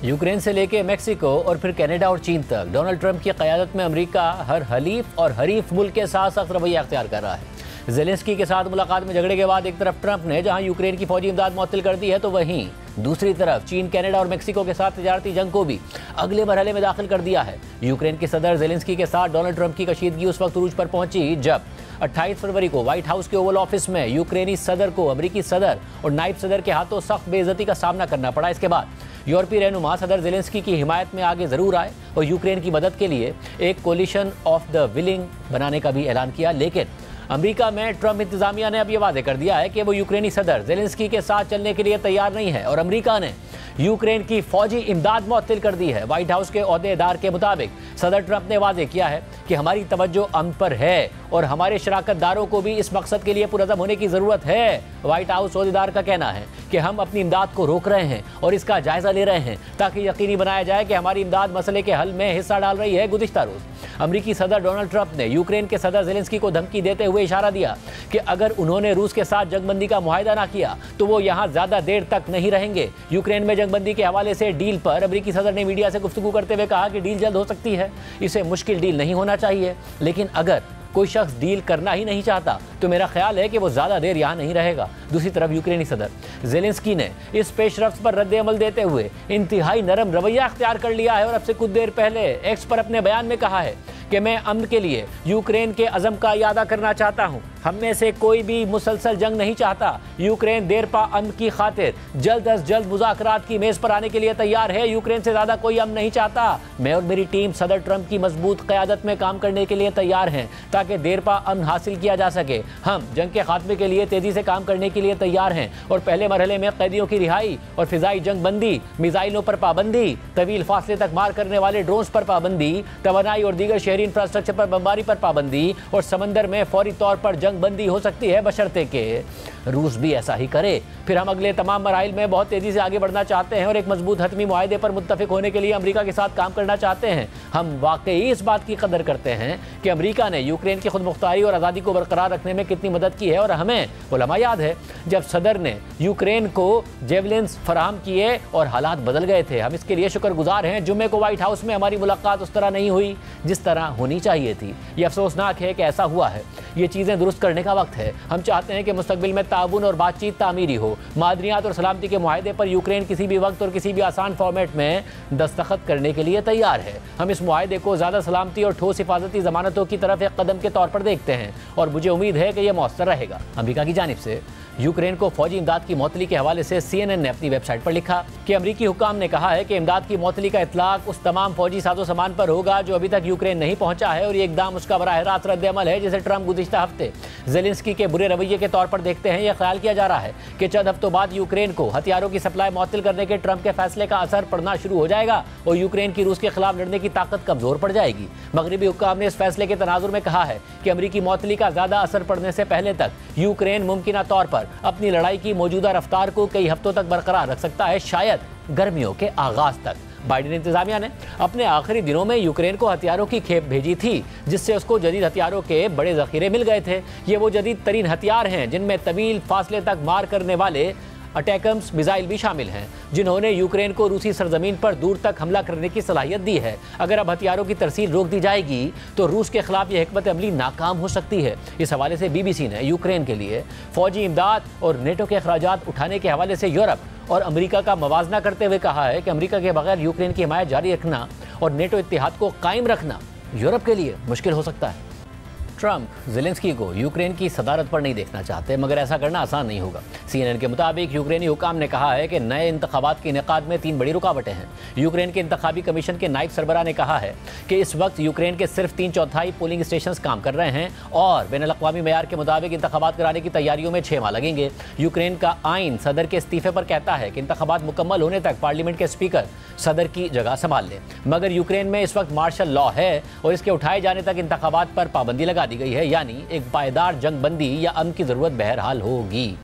Ukraine से लेके Mexico और फिर कनाडा और चीन तक डोनाल्ड ट्रंप की क़यादत में अमेरिका हर हलीफ और हरीफ मुल्क के साथ सख्त रवैया अख्तियार कर रहा है। ज़ेलेंस्की के साथ मुलाकात में झगड़े के बाद एक तरफ ट्रंप ने जहां यूक्रेन की फौजी इमदाद मुअत्तल कर दी है, तो वहीं दूसरी तरफ चीन, कनाडा और मेक्सिको के साथ तजारती जंग को भी अगले मरहले में दाखिल कर दिया है। यूक्रेन के सदर ज़ेलेंस्की के साथ डोनाल्ड ट्रंप की कशीदगी उस वक्त उरूज पर पहुंची जब 28 फरवरी को व्हाइट हाउस के ओवल ऑफिस में यूक्रेनी सदर को अमेरिकी सदर और नायब सदर के हाथों सख्त बेइज्जती का सामना करना पड़ा। इसके बाद यूरोपीय रहनुमा सदर ज़ेलेंस्की की हिमायत में आगे ज़रूर आए और यूक्रेन की मदद के लिए एक कोलिशन ऑफ द विलिंग बनाने का भी ऐलान किया, लेकिन अमेरिका में ट्रंप इंतजामिया ने अब ये वादे कर दिया है कि वो यूक्रेनी सदर ज़ेलेंस्की के साथ चलने के लिए तैयार नहीं है और अमेरिका ने यूक्रेन की फौजी इमदाद मुअत्तल कर दी है। व्हाइट हाउस के ओहदेदार के मुताबिक सदर ट्रंप ने वादे किया है कि हमारी तवज्जो अमन पर है और हमारे शराकतदारों को भी इस मकसद के लिए पुरअज़म होने की ज़रूरत है। व्हाइट हाउस ओहदेदार का कहना है कि हम अपनी इमदाद को रोक रहे हैं और इसका जायज़ा ले रहे हैं ताकि यकीनी बनाया जाए कि हमारी इमदाद मसले के हल में हिस्सा डाल रही है। गुज़िश्ता रोज़ अमेरिकी सदर डोनाल्ड ट्रंप ने यूक्रेन के सदर ज़ेलेंस्की को धमकी देते हुए इशारा दिया कि अगर उन्होंने रूस के साथ जंगबंदी का मुआहदा ना किया तो वो यहाँ ज़्यादा देर तक नहीं रहेंगे। यूक्रेन में जंगबंदी के हवाले से डील पर अमेरिकी सदर ने मीडिया से गुफ्तगू करते हुए कहा कि डील जल्द हो सकती है, इसे मुश्किल डील नहीं होना चाहिए, लेकिन अगर कोई शख्स डील करना ही नहीं चाहता तो मेरा ख्याल है कि वो ज़्यादा देर यहाँ नहीं रहेगा। दूसरी तरफ यूक्रेनी सदर ज़ेलेंस्की ने इस पेशरफ्त पर रद्द अमल देते हुए इंतहाई नरम रवैया अख्तियार कर लिया है और अब से कुछ देर पहले एक्स पर अपने बयान में कहा है कि मैं अमन के लिए यूक्रेन के अज़म का इयादा करना चाहता हूँ। हम में से कोई भी मुसलसल जंग नहीं चाहता। यूक्रेन देरपा अमन की खातिर जल्द अज जल्द मुज़ाकरात की मेज़ पर आने के लिए तैयार है। यूक्रेन से ज़्यादा कोई अमन नहीं चाहता। मैं और मेरी टीम सदर ट्रंप की मजबूत क़यादत में काम करने के लिए तैयार हैं ताकि देरपा अमन हासिल किया जा सके। हम जंग के खात्मे के लिए तेज़ी से काम करने के लिए तैयार हैं और पहले मरहले में कैदियों की रिहाई और फ़िज़ाई जंग बंदी, मिसाइलों पर पाबंदी, तवील फासले तक मार करने वाले ड्रोन्स पर पाबंदी, तवानाई और दीगर शहरी इंफ्रास्ट्रक्चर पर बमबारी पर पाबंदी और समंदर में फौरी तौर पर जंग बंदी हो सकती है, बशर्ते के रूस भी ऐसा ही करे। फिर हम अगले तमाम मराइल में बहुत तेज़ी से आगे बढ़ना चाहते हैं और एक मजबूत हतमी मुआहदे पर मुत्तफिक होने के लिए अमेरिका के साथ काम करना चाहते हैं। हम वाकई इस बात की कदर करते हैं कि अमेरिका ने यूक्रेन की खुद मुख्तारी और आज़ादी को बरकरार रखने में कितनी मदद की है और हमें वो लम्हा याद है जब सदर ने यूक्रेन को जेवलिन्स फराहम किए और हालात बदल गए थे। हम इसके लिए शुक्रगुजार हैं। जुम्मे को व्हाइट हाउस में हमारी मुलाकात उस तरह नहीं हुई जिस तरह होनी चाहिए थी। ये अफसोसनाक है कि ऐसा हुआ है। ये चीज़ें दुरुस्त करने का वक्त है। हम चाहते हैं कि मुस्तकबिल में ताउन और बातचीत तामीरी हो। मादनियात और सलामती के मुआहदे पर यूक्रेन किसी भी वक्त और किसी भी आसान फॉर्मेट में दस्तखत करने के लिए तैयार है। हम इस मुआहदे को ज़्यादा सलामती और ठोस हिफाजती ज़मानतों की तरफ एक कदम के तौर पर देखते हैं और मुझे उम्मीद है कि यह मौसर रहेगा। अमेरिका की जानिब से यूक्रेन को फौजी इमदाद की मुअत्तली के हवाले से CNN ने अपनी वेबसाइट पर लिखा कि अमरीकी हुक्काम ने कहा है कि इमदाद की मुअत्तली का इतलाक उस तमाम फौजी साजो सामान पर होगा जो अभी तक यूक्रेन नहीं पहुंचा है और ये इकदाम उसका बराह रास्त रद्द अमल है जिसे ट्रंप गुज़िश्ता हफ्ते ज़ेलेंस्की के बुरे रवैये के तौर पर देखते हैं। यह ख्याल किया जा रहा है कि चंद हफ्तों बाद यूक्रेन को हथियारों की सप्लाई मुअत्तल करने के ट्रंप के फैसले का असर पड़ना शुरू हो जाएगा और यूक्रेन की रूस के खिलाफ लड़ने की ताकत कमज़ोर पड़ जाएगी। मगरबी हुक्काम ने इस फैसले के तनाजुर में कहा है कि अमरीकी मुअत्तली का ज़्यादा असर पड़ने से पहले तक यूक्रेन मुमकिना तौर पर अपनी लड़ाई की मौजूदा रफ्तार को कई हफ्तों तक बरकरार रख सकता है, शायद गर्मियों के आगाज तक। बाइडेन इंतजामिया ने अपने आखिरी दिनों में यूक्रेन को हथियारों की खेप भेजी थी जिससे उसको जदीद हथियारों के बड़े ज़ख़ीरे मिल गए थे। ये वो जदीद तरीन हथियार हैं जिनमें तवील फासले तक मार करने वाले अटैकम्स मिसाइल भी शामिल हैं जिन्होंने यूक्रेन को रूसी सरजमीन पर दूर तक हमला करने की सलाहियत दी है। अगर अब हथियारों की तरसील रोक दी जाएगी तो रूस के खिलाफ यह हिकमत अमली नाकाम हो सकती है। इस हवाले से BBC ने यूक्रेन के लिए फौजी इमदाद और नेटो के अखराजात उठाने के हवाले से यूरोप और अमेरिका का मवाजना करते हुए कहा है कि अमेरिका के बगैर यूक्रेन की हिमायत जारी रखना और नेटो इत्तेहाद को कायम रखना यूरोप के लिए मुश्किल हो सकता है। ट्रंप ज़ेलेंस्की को यूक्रेन की सदारत पर नहीं देखना चाहते, मगर ऐसा करना आसान नहीं होगा। CNN के मुताबिक यूक्रेनी हुकाम ने कहा है कि नए इंतखाबात के इनेकाद में 3 बड़ी रुकावटें हैं। यूक्रेन के इंतखाबी कमीशन के नायब सरबराह ने कहा है कि इस वक्त यूक्रेन के सिर्फ 3/4 पोलिंग स्टेशन काम कर रहे हैं और बैनुल-अक़वामी मेयार के मुताबिक इंतखाबात कराने की तैयारियों में 6 माह लगेंगे। यूक्रेन का आइन सदर के इस्तीफे पर कहता है कि इंतखाबात मुकम्मल होने तक पार्लियामेंट के स्पीकर सदर की जगह संभाल लें, मगर यूक्रेन में इस वक्त मार्शल लॉ है और इसके उठाए जाने तक इंतखाबात पर पाबंदी लगा दी गई है, यानी एक पायदार जंग बंदी या अमन की ज़रूरत बहरहाल होगी।